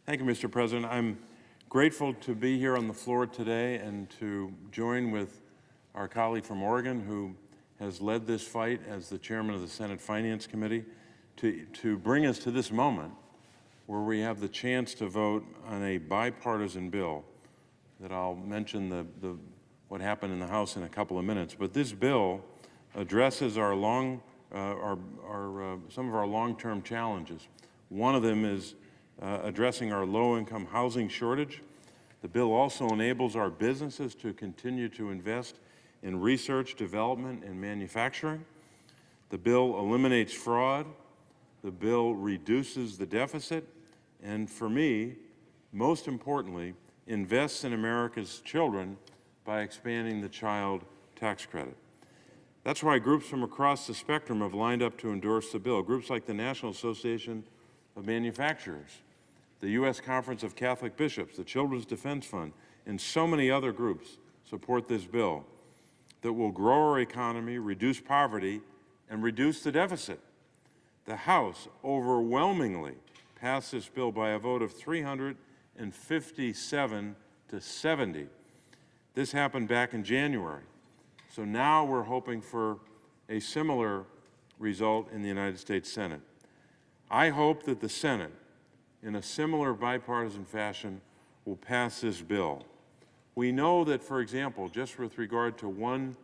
Thank you, Mr. President. I'm grateful to be here on the floor today and to join with our colleague from Oregon who has led this fight as the chairman of the Senate Finance Committee to bring us to this moment where we have the chance to vote on a bipartisan bill that I'll mention what happened in the House in a couple of minutes. But this bill addresses some of our long-term challenges. One of them is addressing our low-income housing shortage. The bill also enables our businesses to continue to invest in research, development, and manufacturing. The bill eliminates fraud. The bill reduces the deficit. And for me, most importantly, invests in America's children by expanding the child tax credit. That's why groups from across the spectrum have lined up to endorse the bill. Groups like the National Association of Manufacturers, the U.S. Conference of Catholic Bishops, the Children's Defense Fund, and so many other groups support this bill that will grow our economy, reduce poverty, and reduce the deficit. The House overwhelmingly passed this bill by a vote of 357 to 70. This happened back in January. So now we're hoping for a similar result in the United States Senate. I hope that the Senate, in a similar bipartisan fashion, will pass this bill. We know that, for example, just with regard to one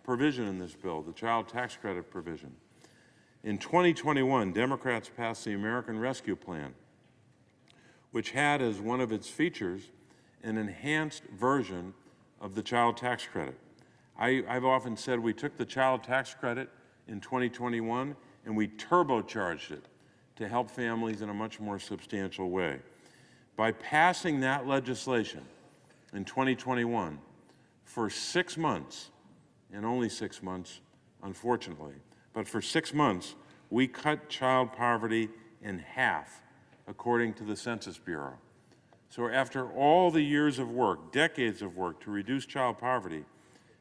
provision in this bill, the child tax credit provision, in 2021, Democrats passed the American Rescue Plan, which had as one of its features an enhanced version of the child tax credit. I've often said we took the child tax credit in 2021 and we turbocharged it to help families in a much more substantial way. By passing that legislation in 2021, for 6 months, and only 6 months, unfortunately, but for 6 months, we cut child poverty in half, according to the Census Bureau. So after all the years of work, decades of work to reduce child poverty,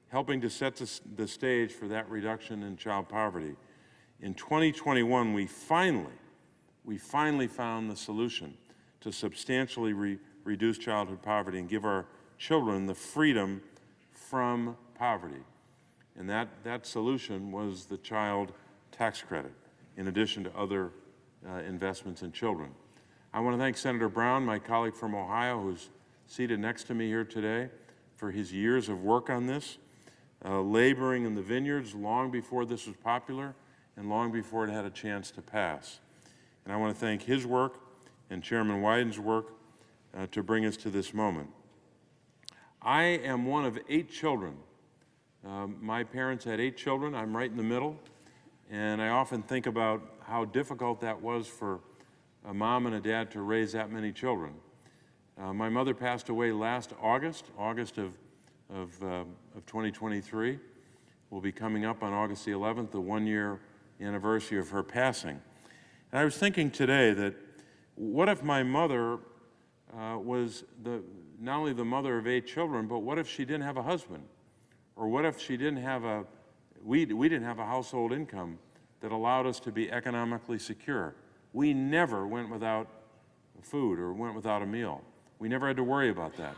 helping to set the stage for that reduction in child poverty, in 2021, we finally found the solution to substantially reduce childhood poverty and give our children the freedom from poverty. And that solution was the child tax credit, in addition to other investments in children. I want to thank Senator Brown, my colleague from Ohio, who's seated next to me here today, for his years of work on this, laboring in the vineyards long before this was popular and long before it had a chance to pass. And I want to thank his work and Chairman Wyden's work to bring us to this moment. I am one of 8 children. My parents had 8 children. I'm right in the middle. And I often think about how difficult that was for a mom and a dad to raise that many children. My mother passed away last August of 2023. Will be coming up on August the 11th, the 1-year anniversary of her passing. And I was thinking today that what if my mother was not only the mother of 8 children, but what if she didn't have a husband? Or what if she didn't have we didn't have a household income that allowed us to be economically secure? We never went without food or went without a meal. We never had to worry about that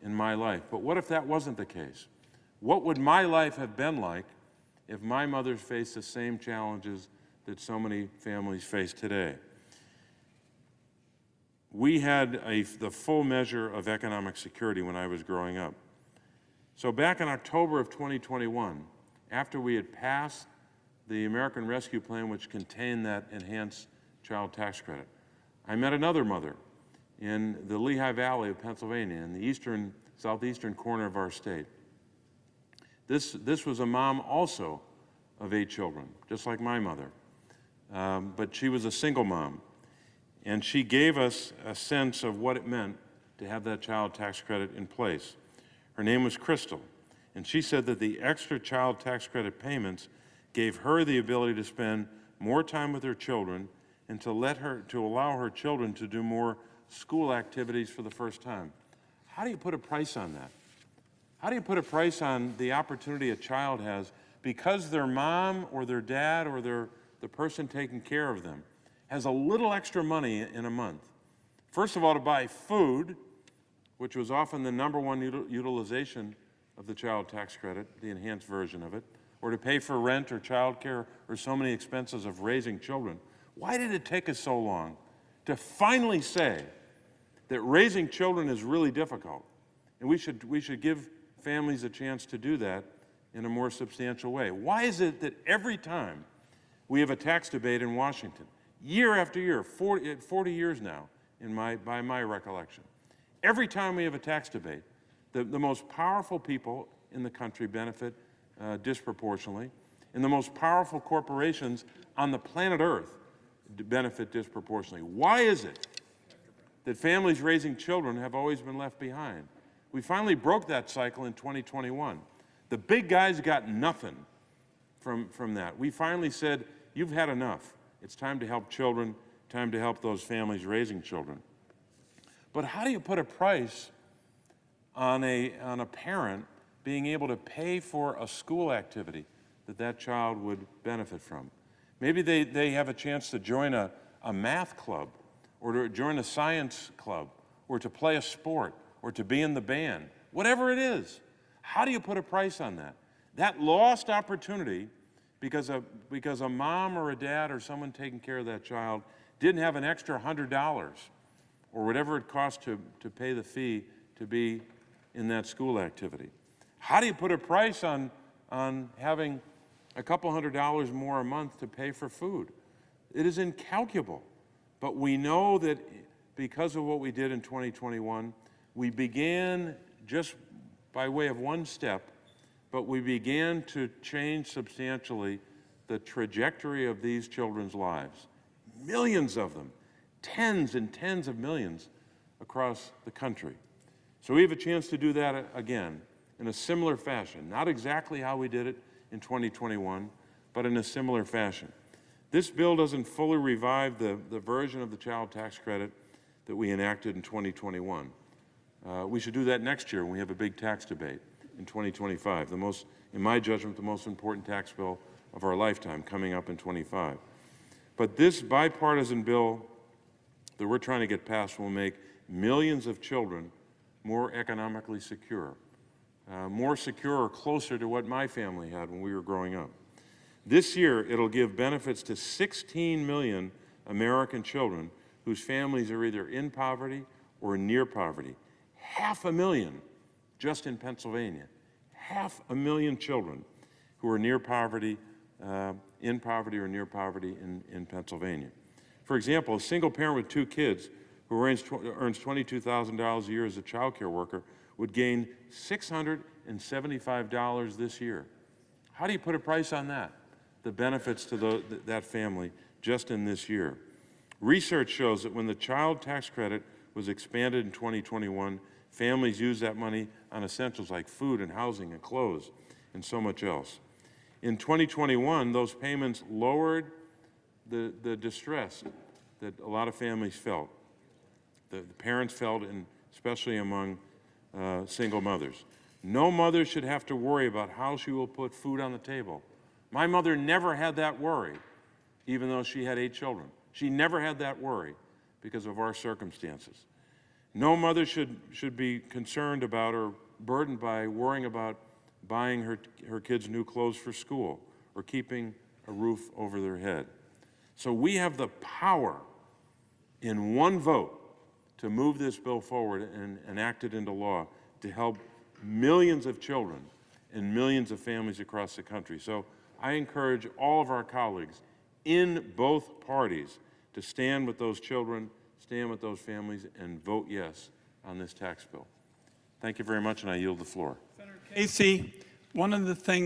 in my life. But what if that wasn't the case? What would my life have been like if my mother faced the same challenges that so many families face today? We had the full measure of economic security when I was growing up. So back in October of 2021, after we had passed the American Rescue Plan, which contained that enhanced child tax credit, I met another mother in the Lehigh Valley of Pennsylvania, in the southeastern corner of our state. This was a mom also of 8 children, just like my mother, but she was a single mom. And she gave us a sense of what it meant to have that child tax credit in place. Her name was Crystal, and she said that the extra child tax credit payments gave her the ability to spend more time with her children and to allow her children to do more school activities for the first time. How do you put a price on that? How do you put a price on the opportunity a child has because their mom or their dad or the person taking care of them has a little extra money in a month First of all, to buy food, which was often the #1 utilization of the child tax credit, the enhanced version of it, or to pay for rent or childcare or so many expenses of raising children. Why did it take us so long to finally say that raising children is really difficult, and we should give families a chance to do that in a more substantial way? Why is it that every time we have a tax debate in Washington, year after year, 40 years now, by my recollection, every time we have a tax debate, the most powerful people in the country benefit disproportionately, and the most powerful corporations on the planet Earth benefit disproportionately? Why is it that families raising children have always been left behind? We finally broke that cycle in 2021. The big guys got nothing from that. We finally said, you've had enough. It's time to help children, time to help those families raising children. But how do you put a price on a parent being able to pay for a school activity that child would benefit from? Maybe they have a chance to join a math club, or to join a science club, or to play a sport, or to be in the band, whatever it is. How do you put a price on that? That lost opportunity because a mom or a dad or someone taking care of that child didn't have an extra $100 or whatever it costs to pay the fee to be in that school activity. How do you put a price on having a couple $100 more a month to pay for food? It is incalculable. But we know that because of what we did in 2021, we began, just by way of one step, but we began to change substantially the trajectory of these children's lives. Millions of them, tens and tens of millions across the country. So we have a chance to do that again in a similar fashion, not exactly how we did it in 2021, but in a similar fashion. This bill doesn't fully revive the version of the child tax credit that we enacted in 2021. We should do that next year when we have a big tax debate in 2025, in my judgment, the most important tax bill of our lifetime coming up in 25. But this bipartisan bill that we're trying to get passed will make millions of children more economically secure, more secure or closer to what my family had when we were growing up. This year, it'll give benefits to 16 million American children whose families are either in poverty or near poverty. 500,000 just in Pennsylvania. 500,000 children who are near poverty, in poverty or near poverty in Pennsylvania. For example, a single parent with 2 kids who earns $22,000 a year as a child care worker would gain $675 this year. How do you put a price on that? The benefits to that family just in this year. Research shows that when the child tax credit was expanded in 2021, families used that money on essentials like food and housing and clothes and so much else. In 2021, those payments lowered the distress that a lot of families felt, the parents felt, and especially among single mothers. No mother should have to worry about how she will put food on the table. My mother never had that worry, even though she had 8 children. She never had that worry because of our circumstances. No mother should be concerned about or burdened by worrying about buying her kids new clothes for school or keeping a roof over their head. So we have the power in one vote to move this bill forward and enact it into law to help millions of children and millions of families across the country. So I encourage all of our colleagues in both parties to stand with those children, stand with those families, and vote yes on this tax bill. Thank you very much, and I yield the floor. Senator Casey, one of the things